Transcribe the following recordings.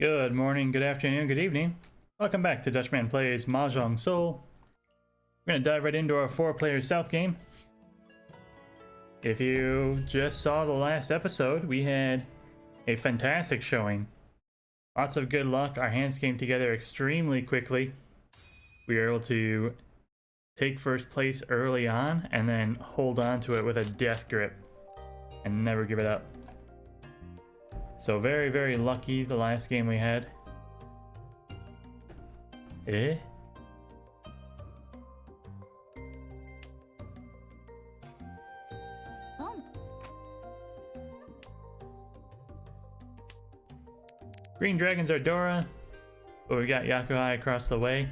Good morning, good afternoon, good evening. Welcome back to Dutchman Plays Mahjong Soul. We're going to dive right into our 4-player South game. If you just saw the last episode, we had a fantastic showing. Lots of good luck. Our hands came together extremely quickly. We were able to take first place early on and then hold on to it with a death grip and never give it up. So very, very lucky the last game we had. Eh? Green Dragons are Dora, but we got Yakuhai across the way.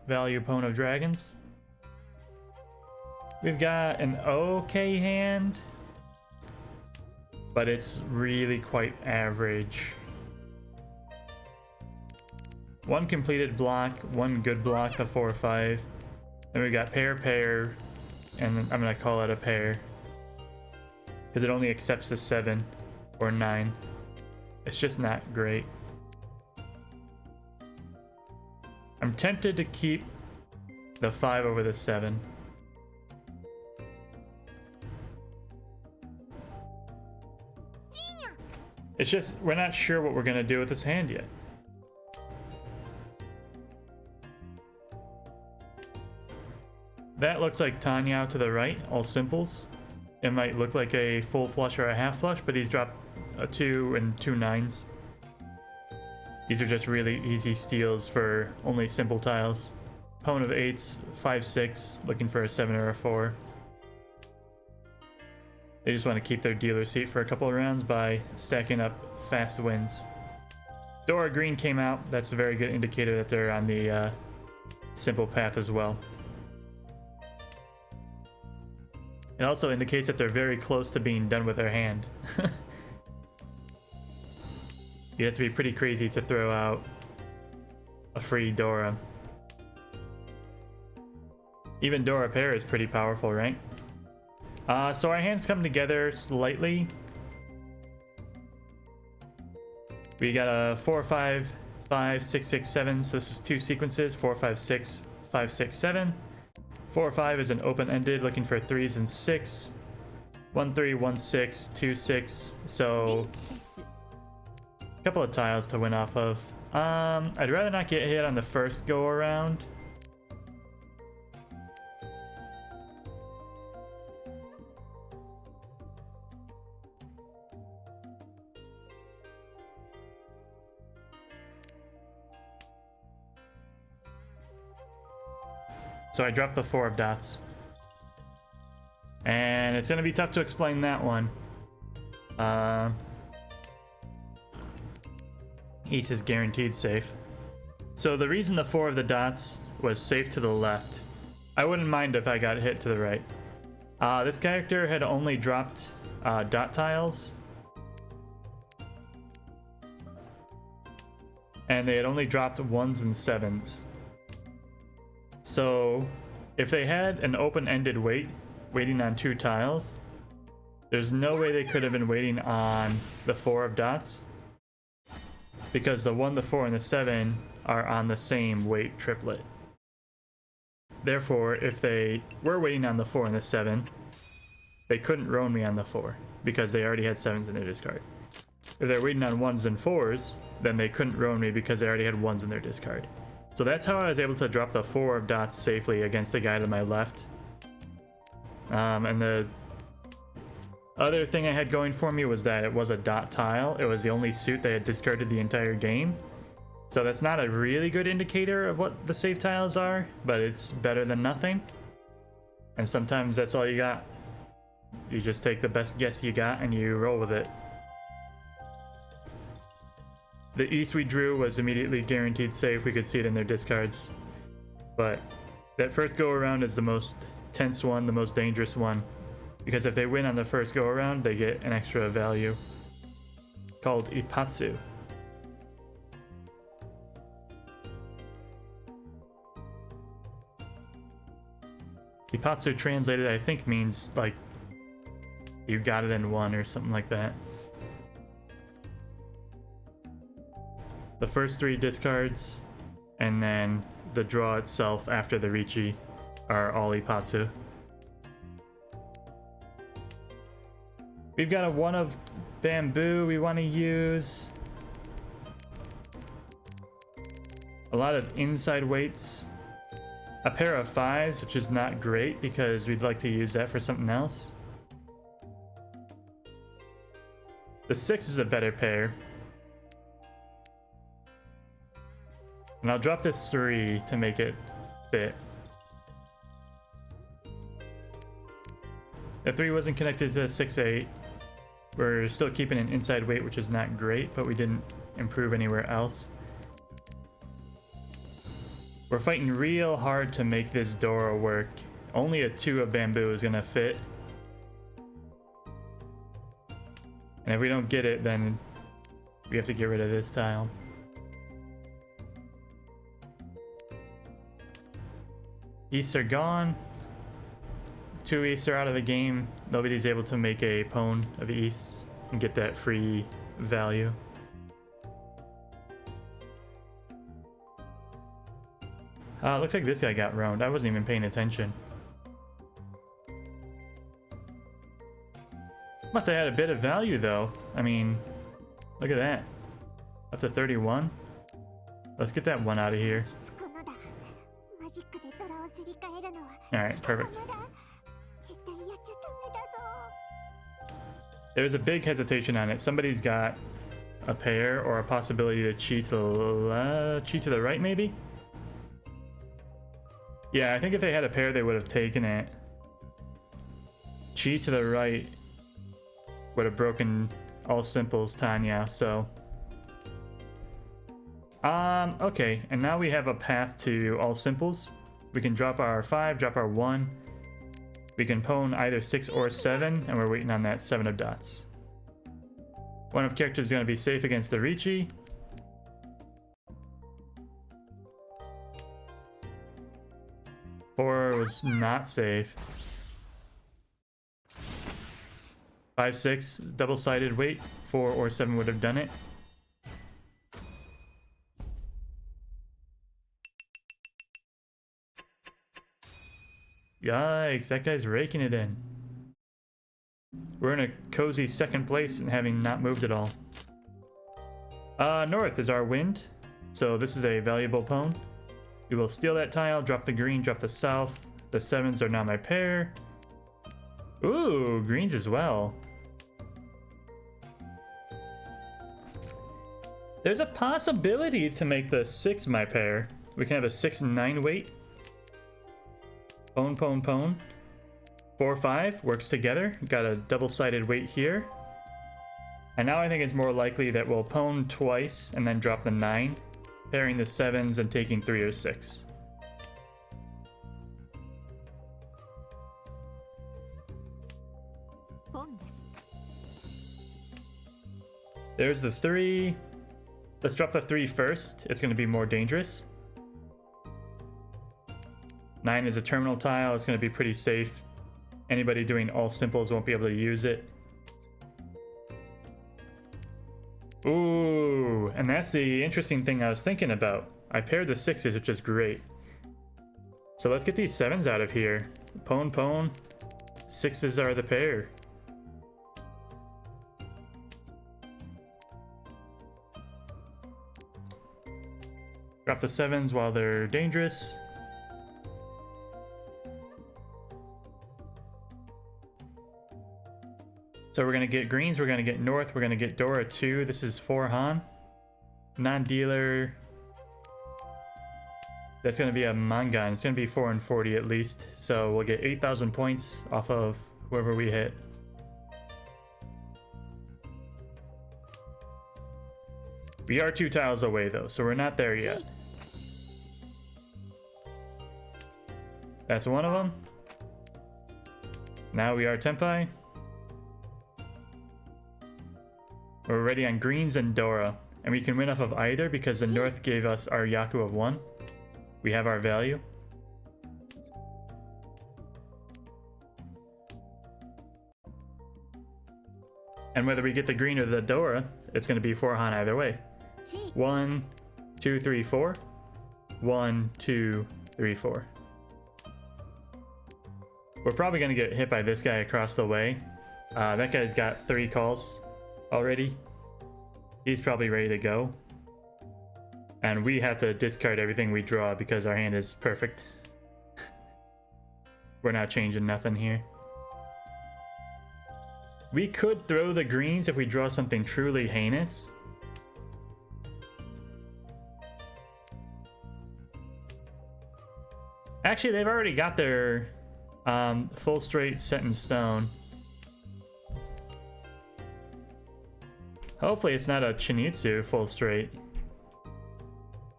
Value opponent of Dragons. We've got an okay hand, but it's really quite average. One completed block, one good block, the 4-5. Then we got pair, and I'm gonna call it a pair because it only accepts the 7 or 9. It's just not great. I'm tempted to keep the 5 over the 7. It's just, we're not sure what we're gonna do with this hand yet. That looks like Tanya to the right, all simples. It might look like a full flush or a half flush, but he's dropped a 2 and 2 9s. These are just really easy steals for only simple tiles. Opponent of 8s, 5-6, looking for a 7 or a 4. They just want to keep their dealer seat for a couple of rounds by stacking up fast wins. Dora Green came out. That's a very good indicator that they're on the simple path as well. It also indicates that they're very close to being done with their hand. You have to be pretty crazy to throw out a free Dora. Even Dora pair is pretty powerful, right? So our hands come together slightly. We got a 4, 5, 5, 6, 6, 7. So this is 2 sequences: 4, 5, 6, 5, 6, 7. 4, 5 is an open-ended, looking for 3s and 6. 1, 3, 1, 6, 2, 6. So a couple of tiles to win off of. I'd rather not get hit on the first go around. So I dropped the 4 of dots. And it's going to be tough to explain that one. Ace is guaranteed safe. So the reason the 4 of the dots was safe to the left, I wouldn't mind if I got hit to the right. This character had only dropped dot tiles. And they had only dropped 1s and 7s. So if they had an open-ended waiting on 2 tiles, there's no way they could have been waiting on the 4 of dots, because the 1, the 4, and the 7 are on the same weight triplet. Therefore, if they were waiting on the 4 and the 7, they couldn't roam me on the 4 because they already had 7s in their discard. If they're waiting on 1s and 4s, then they couldn't roam me because they already had 1s in their discard. So that's how I was able to drop the 4 of dots safely against the guy to my left. And the other thing I had going for me was that it was a dot tile. It was the only suit they had discarded the entire game. So that's not a really good indicator of what the safe tiles are, but it's better than nothing. And sometimes that's all you got. You just take the best guess you got and you roll with it. The East we drew was immediately guaranteed safe. We could see it in their discards. But that first go around is the most tense one, the most dangerous one. Because if they win on the first go around, they get an extra value called Ipatsu. Ipatsu translated, I think, means like you got it in 1 or something like that. the first 3 discards, and then the draw itself after the Riichi are all Ipatsu. We've got a 1 of bamboo we want to use. A lot of inside weights. A pair of 5s, which is not great because we'd like to use that for something else. The 6 is a better pair. And I'll drop this 3 to make it fit. The 3 wasn't connected to the 6-8. We're still keeping an inside weight, which is not great, but we didn't improve anywhere else. We're fighting real hard to make this Dora work. Only a 2 of bamboo is gonna fit. And if we don't get it, then we have to get rid of this tile. Easts are gone. 2 Easts are out of the game. Nobody's able to make a pawn of Easts and get that free value. Looks like this guy got roamed. I wasn't even paying attention. Must have had a bit of value though. I mean, look at that. Up to 31. Let's get that 1 out of here. Alright, perfect. There's a big hesitation on it. Somebody's got a pair or a possibility to cheat to the right, maybe? Yeah, I think if they had a pair, they would have taken it. Cheat to the right would have broken all simples Tanya, so... okay, and now we have a path to all simples. We can drop our 5, drop our 1. We can pawn either 6 or 7, and we're waiting on that 7 of dots. One of characters is going to be safe against the Riichi. Four was not safe. 5, 6, double-sided weight. 4 or 7 would have done it. Yikes, that guy's raking it in. We're in a cozy 2nd place and having not moved at all. North is our wind, so this is a valuable pawn. We will steal that tile, drop the green, drop the south. The 7s are now my pair. Ooh, greens as well. There's a possibility to make the 6 my pair. We can have a 6-9 weight. Pawn, pawn, pawn. 4, 5 works together. Got a double-sided weight here. And now I think it's more likely that we'll pawn twice and then drop the 9, pairing the 7s and taking 3 or 6. There's the 3. Let's drop the 3 first. It's going to be more dangerous. 9 is a terminal tile. It's going to be pretty safe. Anybody doing all simples won't be able to use it. Ooh, and that's the interesting thing I was thinking about. I paired the 6s, which is great. So let's get these 7s out of here. Pawn, pawn. 6s are the pair. Drop the 7s while they're dangerous. So we're going to get greens, we're going to get north, we're going to get Dora 2. This is 4 Han. Non-dealer. That's going to be a Mangan. It's going to be 4 and 40 at least. So we'll get 8,000 points off of whoever we hit. We are 2 tiles away though, so we're not there yet. That's one of them. Now we are Tenpai. We're ready on greens and Dora, and we can win off of either because the north gave us our Yaku of 1. We have our value. And whether we get the green or the Dora, it's going to be 4 Han either way. 1, 2, 3, 4. 1, 2, 3, 4. We're probably gonna get hit by this guy across the way. That guy's got 3 calls already. He's probably ready to go. And we have to discard everything we draw because our hand is perfect. We're not changing nothing here. We could throw the greens if we draw something truly heinous. Actually, they've already got their full straight set in stone. Hopefully it's not a Chinitsu full straight.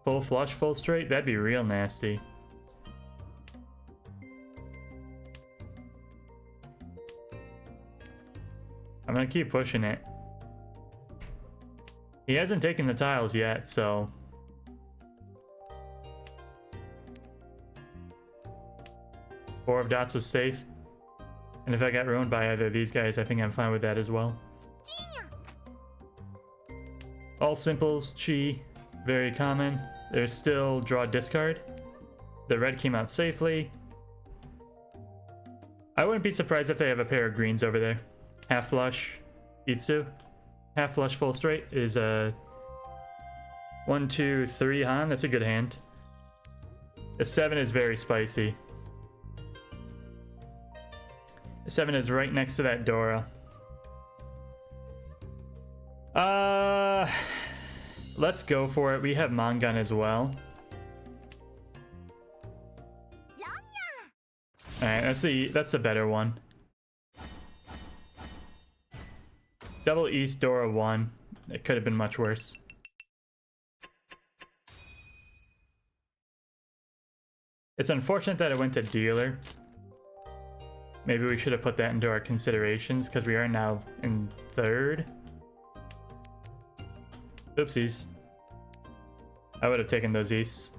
Full flush full straight? That'd be real nasty. I'm gonna keep pushing it. He hasn't taken the tiles yet, so... Four of dots was safe. And if I got ruined by either of these guys, I think I'm fine with that as well. All simples, chi, very common. There's still draw discard. The red came out safely. I wouldn't be surprised if they have a pair of greens over there. Half flush, Itsu. Half flush full straight is a 1, 2, 3 Han. That's a good hand. The 7 is very spicy. The 7 is right next to that Dora. Let's go for it. We have Mangan as well. Alright, that's the better one. Double East, Dora 1. It could have been much worse. It's unfortunate that it went to dealer. Maybe we should have put that into our considerations because we are now in 3rd. Oopsies. I would have taken those Easts.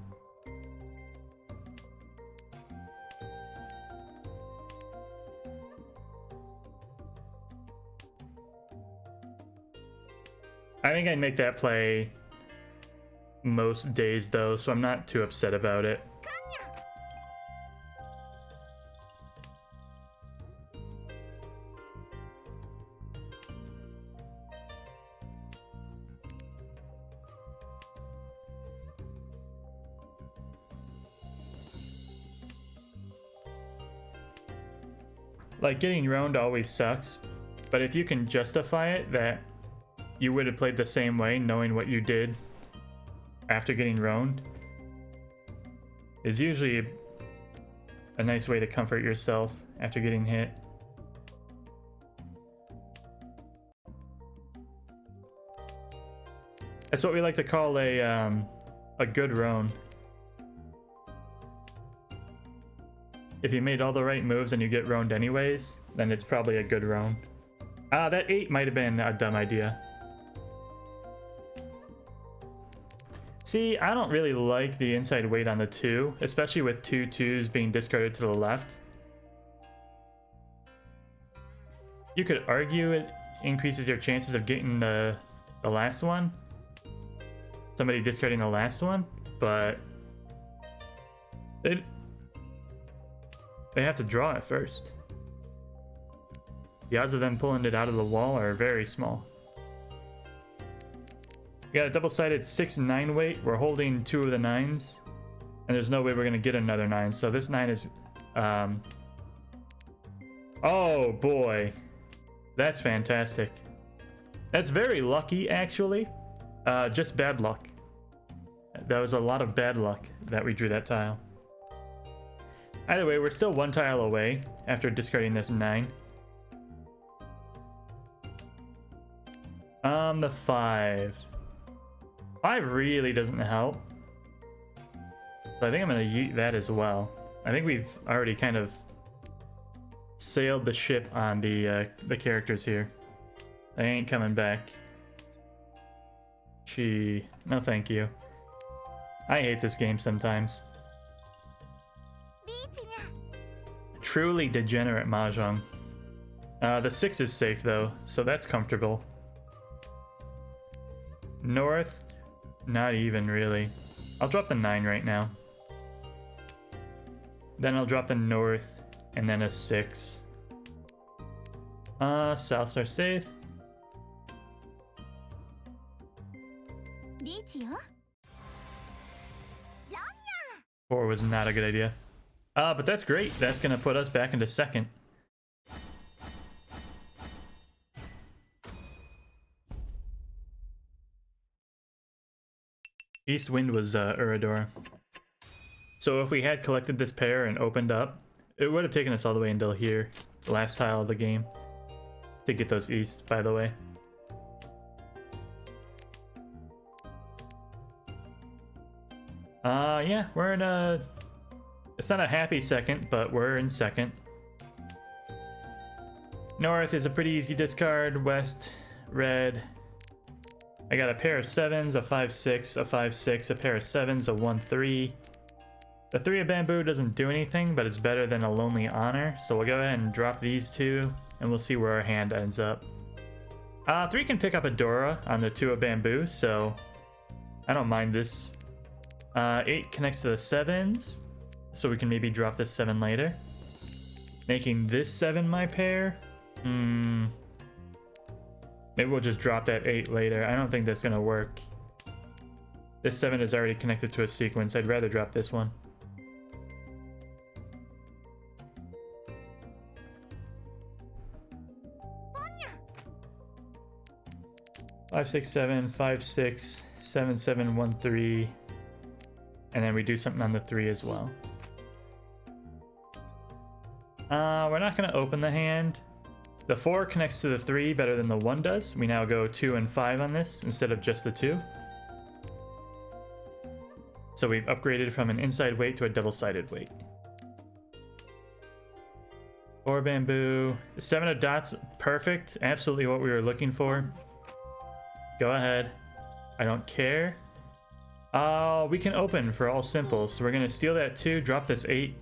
I think I'd make that play most days though, so I'm not too upset about it. Like, getting roamed always sucks, but if you can justify it that you would have played the same way knowing what you did after getting roamed, is usually a nice way to comfort yourself after getting hit. That's what we like to call a good roam. If you made all the right moves and you get roamed anyways, then it's probably a good roam. That 8 might have been a dumb idea. See, I don't really like the inside weight on the 2, especially with 2 2s being discarded to the left. You could argue it increases your chances of getting the last one. Somebody discarding the last one, but they have to draw it first. The odds of them pulling it out of the wall are very small. We got a double-sided 6-9 weight. We're holding 2 of the 9s. And there's no way we're going to get another 9. So this 9 is... Oh, boy. That's fantastic. That's very lucky, actually. Just bad luck. That was a lot of bad luck that we drew that tile. Either way, we're still 1 tile away after discarding this 9. The 5. 5 really doesn't help. So I think I'm going to yeet that as well. I think we've already kind of sailed the ship on the characters here. They ain't coming back. Gee, no thank you. I hate this game sometimes. Truly degenerate Mahjong. The 6 is safe though, so that's comfortable. North, Not even really. I'll drop the 9 right now. Then I'll drop the north and then a 6. Souths are safe. 4 was not a good idea. But that's great. That's gonna put us back into second. East wind was Uradora. So if we had collected this pair and opened up, it would have taken us all the way until here, the last tile of the game, to get those east, by the way. Yeah, we're in a... It's not a happy second, but we're in second. North is a pretty easy discard. West, red. I got a pair of 7s, a 5-6, a 5-6, a pair of 7s, a 1-3. The 3 of bamboo doesn't do anything, but it's better than a lonely honor. So we'll go ahead and drop these 2, and we'll see where our hand ends up. 3 can pick up a Dora on the 2 of bamboo, so I don't mind this. 8 connects to the 7s, so we can maybe drop this 7 later. Making this 7 my pair? Maybe we'll just drop that 8 later. I don't think that's gonna work. This 7 is already connected to a sequence. I'd rather drop this one. Five, 6, 7, 5, 6, 7, 7, 1, 3. And then we do something on the 3 as well. We're not going to open the hand. The 4 connects to the 3 better than the 1 does. We now go 2 and 5 on this instead of just the 2. So we've upgraded from an inside weight to a double-sided weight. 4 bamboo. 7 of dots. Perfect. Absolutely what we were looking for. Go ahead. I don't care. We can open for all simple. So we're going to steal that 2, drop this 8.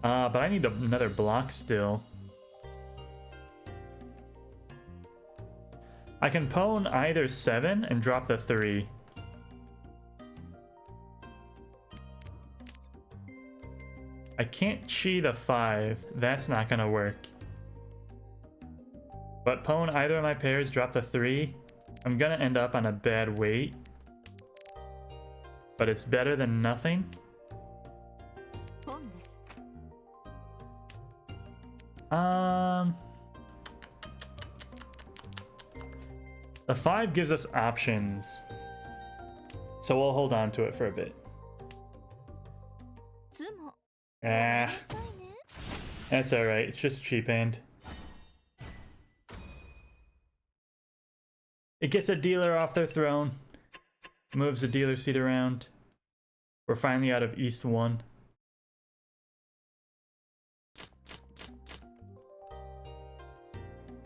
But I need another block still. I can pwn either 7 and drop the 3. I can't chi the 5. That's not gonna work. But pwn either of my pairs, drop the 3. I'm gonna end up on a bad weight. But it's better than nothing. The 5 gives us options. So we'll hold on to it for a bit. That's alright, it's just a cheap hand. It gets a dealer off their throne. Moves the dealer seat around. We're finally out of East 1.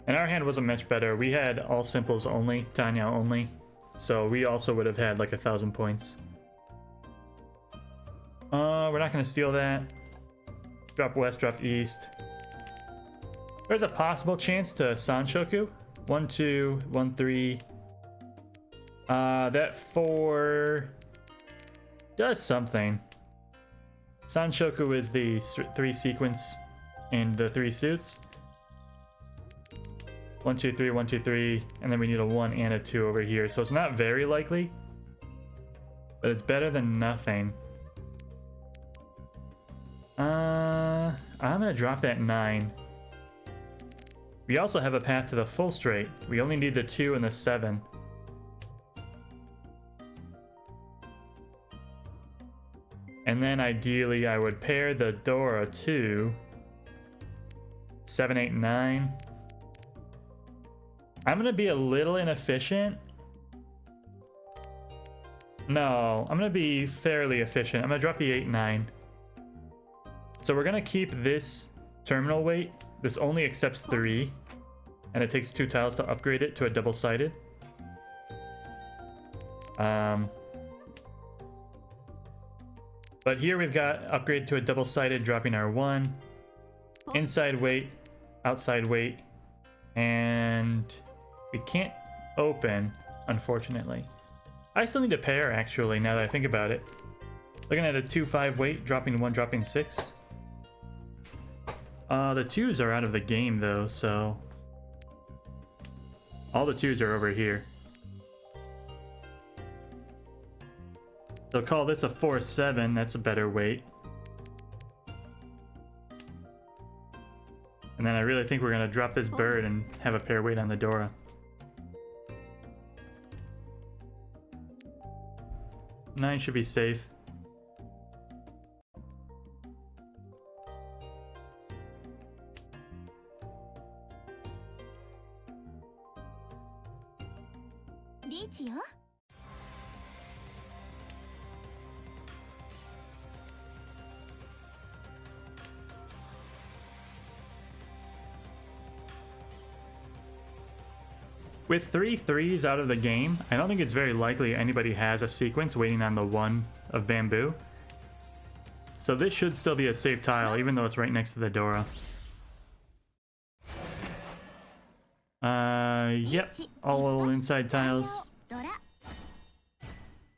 And our hand wasn't much better. We had all simples only, Tanya only. So we also would have had like 1,000 points. We're not gonna steal that. Drop west, drop east. There's a possible chance to Sanshoku. 1, 2, 1, 3. That 4 does something. Sanshoku is the 3 sequence in the 3 suits. 1, 2, 3, 1, 2, 3, and then we need a 1 and a 2 over here. So it's not very likely, but it's better than nothing. I'm gonna drop that 9. We also have a path to the full straight. We only need the 2 and the 7. And then ideally I would pair the Dora to 7, 8, 9. I'm gonna be a little inefficient. No, I'm gonna be fairly efficient. I'm gonna drop the 8, 9. So we're gonna keep this terminal weight. This only accepts 3, and it takes 2 tiles to upgrade it to a double-sided. But here we've got upgrade to a double-sided, dropping our 1. Inside weight, outside weight. And we can't open, unfortunately. I still need a pair, actually, now that I think about it. Looking at a 2-5 weight, dropping 1, dropping 6. The 2s are out of the game, though, so... all the 2s are over here. So call this a 4-7, that's a better weight. And then I really think we're gonna drop this bird and have a pair weight on the Dora. Nine should be safe. With 3 3s out of the game, I don't think it's very likely anybody has a sequence waiting on the 1 of bamboo. So this should still be a safe tile, even though it's right next to the Dora. Yep, all inside tiles.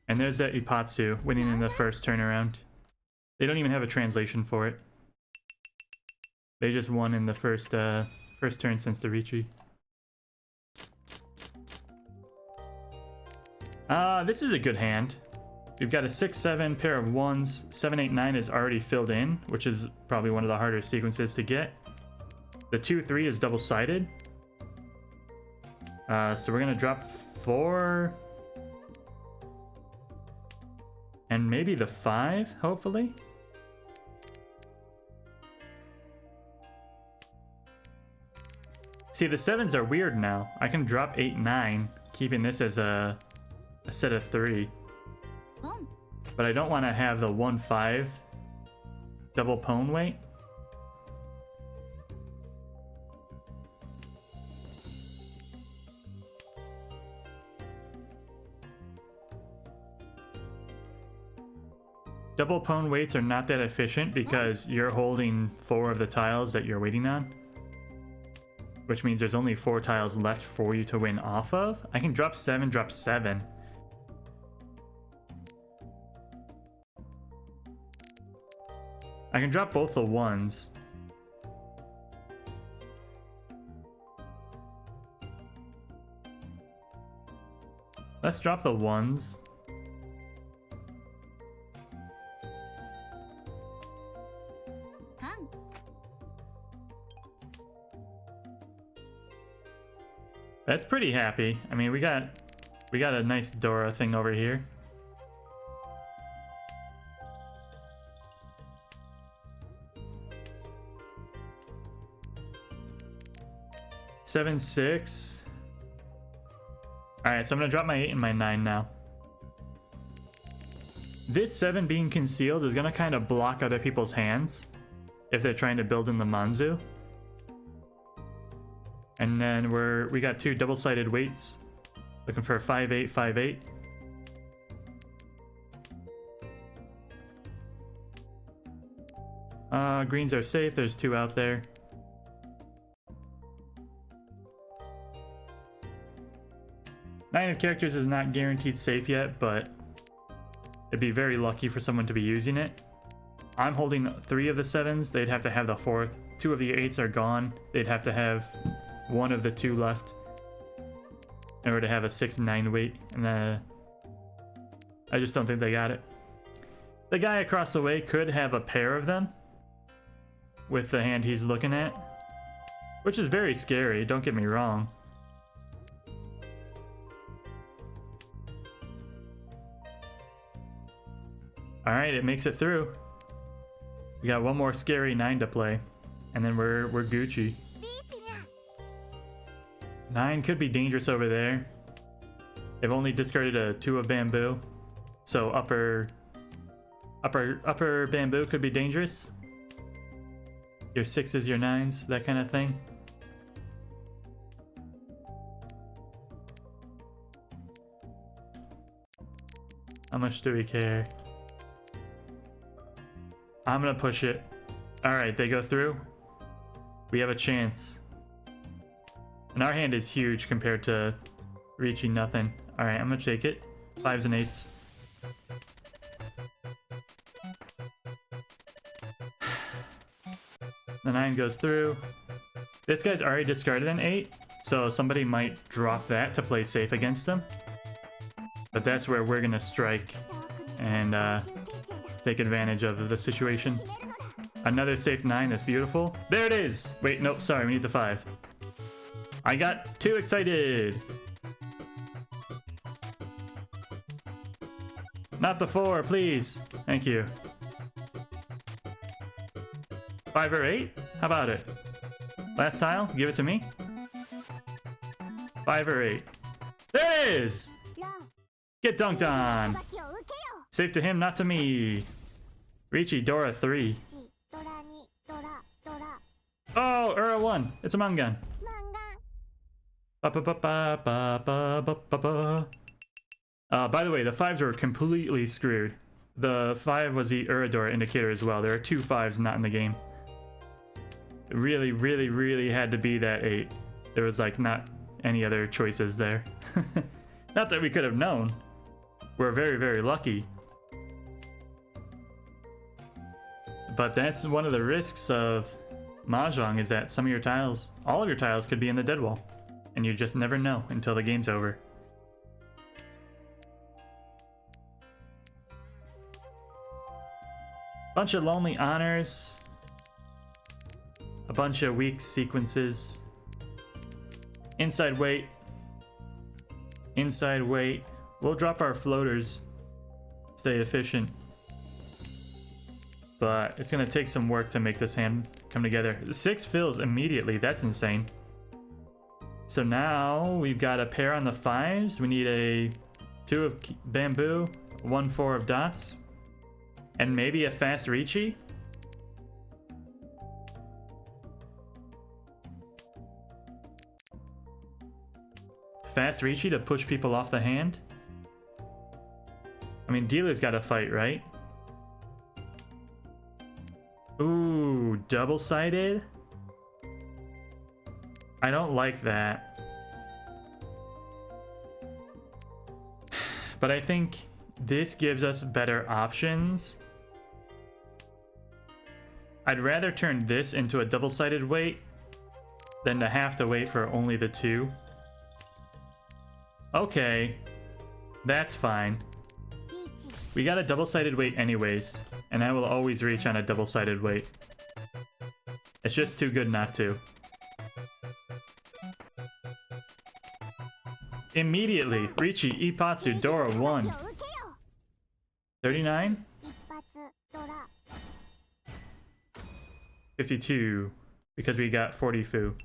And there's that Ipatsu winning in the first turnaround. They don't even have a translation for it. They just won in the first turn since the Ricci. This is a good hand. We've got a 6-7 pair of 1s. 7-8-9 is already filled in, which is probably one of the harder sequences to get. The 2-3 is double-sided. So we're gonna drop 4. And maybe the 5, hopefully. See, the 7s are weird now. I can drop 8-9, keeping this as a set of 3. But I don't want to have the 1-5 double pwn weight. Double pwn weights are not that efficient because you're holding 4 of the tiles that you're waiting on. Which means there's only 4 tiles left for you to win off of. I can drop 7, drop 7. I can drop both the 1s. Let's drop the 1s. That's pretty happy. I mean, we got a nice Dora thing over here. Seven, 6. Alright, so I'm gonna drop my 8 and my 9 now. This 7 being concealed is gonna kind of block other people's hands if they're trying to build in the Manzu. And then we got 2 double-sided weights. Looking for a 5-8, 5-8. Greens are safe, there's 2 out there. Nine of characters is not guaranteed safe yet, but it'd be very lucky for someone to be using it. I'm holding 3 of the 7s, they'd have to have the 4th. 2 of the 8s are gone, they'd have to have 1 of the 2 left in order to have a 6-9 weight, and I just don't think they got it. The guy across the way could have a pair of them with the hand he's looking at, which is very scary, don't get me wrong. Alright, it makes it through. We got one more scary 9 to play, and then we're Gucci. 9 could be dangerous over there. They've only discarded a 2 of bamboo, so upper bamboo could be dangerous. Your 6s, your 9s, that kind of thing. How much do we care? I'm gonna push it. Alright, they go through. We have a chance. And our hand is huge compared to reaching nothing. Alright, I'm gonna take it. 5s and 8s. The 9 goes through. This guy's already discarded an 8, so somebody might drop that to play safe against them. But that's where we're gonna strike and take advantage of the situation. Another safe 9, that's beautiful. There it is! Wait, nope, sorry, we need the 5. I got too excited! Not the 4, please! Thank you. 5 or 8? How about it? Last tile, give it to me. 5 or 8. There it is! Get dunked on! Safe to him, not to me. Ricci, Dora 3. Oh, Ura 1. It's a Mangan. By the way, the 5s were completely screwed. The 5 was the Uradora indicator as well. There are 2 5s not in the game. It really, really, really had to be that 8. There was like not any other choices there. Not that we could have known. We're very, very lucky. But that's one of the risks of Mahjong, is that some of your tiles, all of your tiles could be in the dead wall. And you just never know until the game's over. Bunch of lonely honors. A bunch of weak sequences. Inside weight. Inside weight. We'll drop our floaters. Stay efficient. But it's gonna take some work to make this hand come together. 6 fills immediately, that's insane. So now we've got a pair on the 5s. We need a 2 of bamboo, 1 4 of dots, and maybe a fast Ricci. Fast Ricci to push people off the hand. I mean, dealer's got to fight, right? Ooh, double-sided? I don't like that. But I think this gives us better options. I'd rather turn this into a double-sided weight than to have to wait for only the 2. Okay, that's fine. We got a double-sided weight anyways, and I will always reach on a double-sided weight. It's just too good not to. Immediately, Ricci, Ipatsu, Dora 1. 39? 52, because we got 40 fu.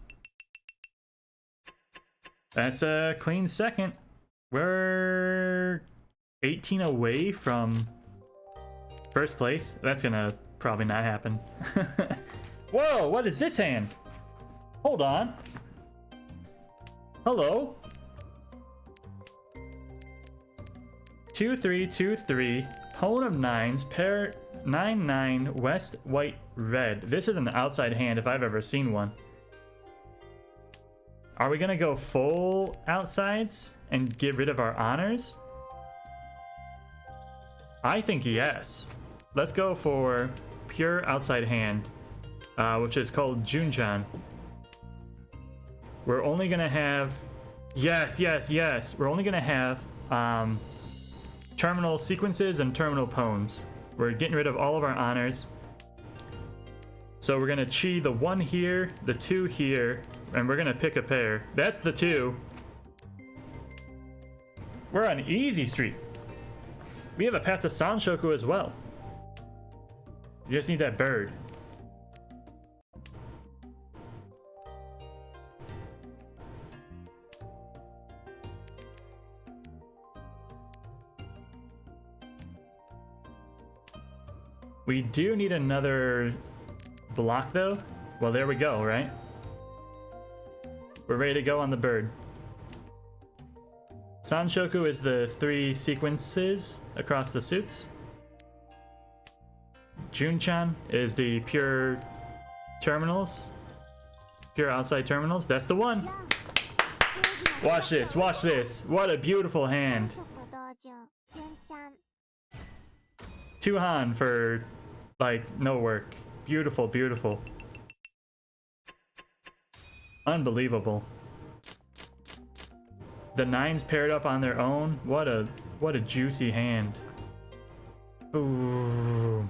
That's a clean second. We're 18 away from first place. That's gonna probably not happen. Whoa, what is this hand? Hold on. Hello? 2 3 2 3. Pone of 9s. Pair 9 9. West white red. This is an outside hand if I've ever seen one. Are we gonna go full outsides and get rid of our honors? I think yes. Let's go for pure outside hand, which is called Junchan. We're only gonna have, yes. We're only gonna have terminal sequences and terminal pones. We're getting rid of all of our honors. So we're gonna chi the 1 here, the 2 here, and we're gonna pick a pair. That's the 2. We're on easy street. We have a path to Sanshoku as well. You just need that bird. We do need another block though. Well, there we go, right? We're ready to go on the bird. Sanshoku is the 3 sequences across the suits. Junchan is the pure terminals. Pure outside terminals. That's the one! Watch this, watch this. What a beautiful hand. 2 Han for, like, no work. Beautiful, beautiful. Unbelievable. The 9s paired up on their own. What a juicy hand. Ooh.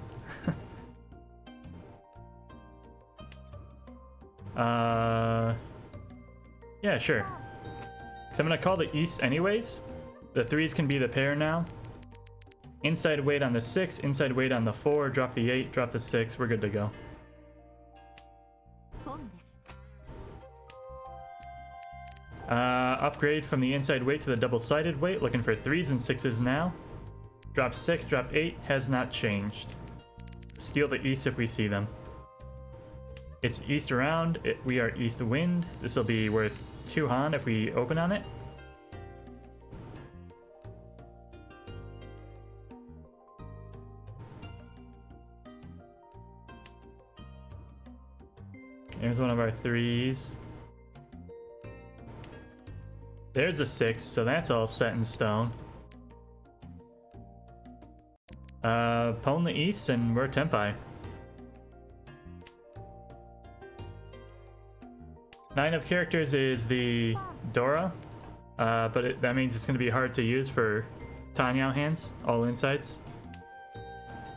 Yeah, sure. So I'm gonna call the East anyways. The 3s can be the pair now. Inside weight on the 6, inside weight on the 4, drop the 8, drop the 6, we're good to go. Upgrade from the inside weight to the double-sided weight, looking for 3s and 6s now. Drop 6, drop 8, has not changed. Steal the East if we see them. It's East around, we are East wind. This will be worth 2 Han if we open on it. Here's one of our 3s. There's a 6, so that's all set in stone. Pwn the East and we're Tempai. 9 of characters is the Dora, but that means it's going to be hard to use for Tanyao hands, all insides.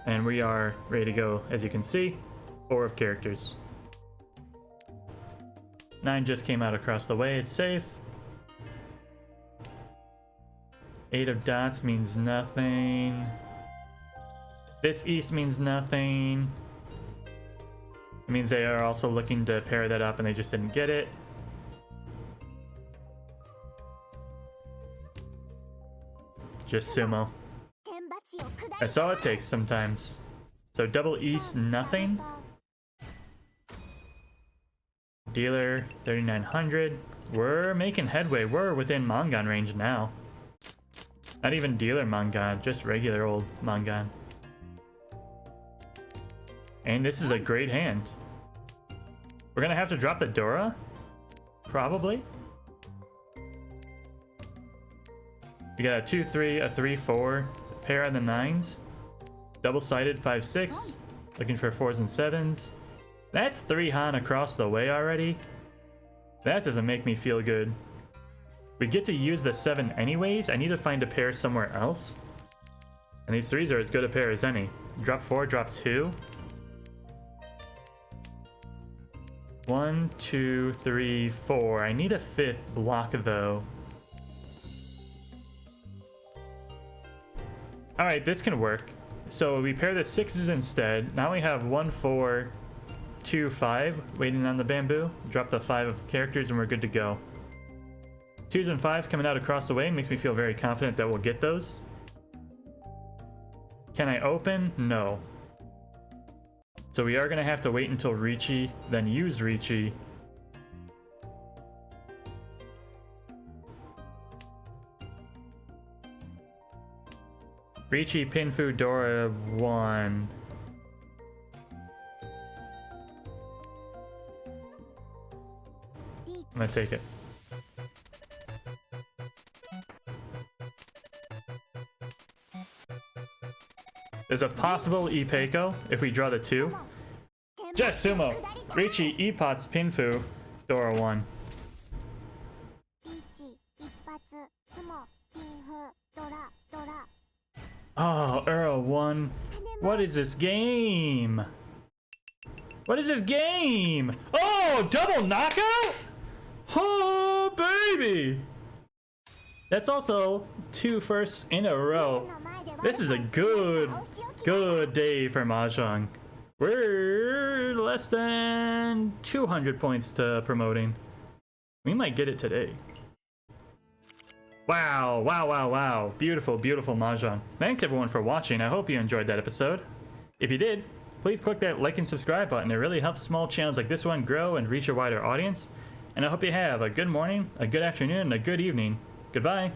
And we are ready to go, as you can see, 4 of characters. 9 just came out across the way, it's safe. 8 of dots means nothing. This East means nothing. It means they are also looking to pair that up and they just didn't get it. Just sumo. That's all it takes sometimes. So double East, nothing. Dealer, 3,900. We're making headway. We're within Mangan range now. Not even dealer Mangan, just regular old Mangan. And this is a great hand. We're gonna have to drop the Dora? Probably. We got a 2-3, a 3-4, pair on the 9s. Double-sided 5-6. Looking for 4s and 7s. That's 3 Han across the way already. That doesn't make me feel good. We get to use the 7 anyways. I need to find a pair somewhere else. And these 3s are as good a pair as any. Drop 4, drop 2. 1, 2, 3, 4. I need a 5th block though. Alright, this can work. So we pair the 6s instead. Now we have 1, 4, 2, 5 waiting on the bamboo. Drop the 5 of characters and we're good to go. 2s and 5s coming out across the way makes me feel very confident that we'll get those. Can I open? No. So we are going to have to wait until Ricci, then use Ricci. Ricci, Pinfu, Dora, 1. I'm going to take it. There's a possible Ipeko if we draw the 2. Just sumo. Ricci, Epots, Pinfu, Dora 1. Oh, Earl 1. What is this game? What is this game? Oh, double knockout? Oh, baby. That's also 2 firsts in a row. This is a good day for Mahjong. We're less than 200 points to promoting. We might get it today. Wow, wow, wow, wow. Beautiful, beautiful Mahjong. Thanks everyone for watching. I hope you enjoyed that episode. If you did, please click that like and subscribe button. It really helps small channels like this one grow and reach a wider audience. And I hope you have a good morning, a good afternoon, and a good evening. Goodbye.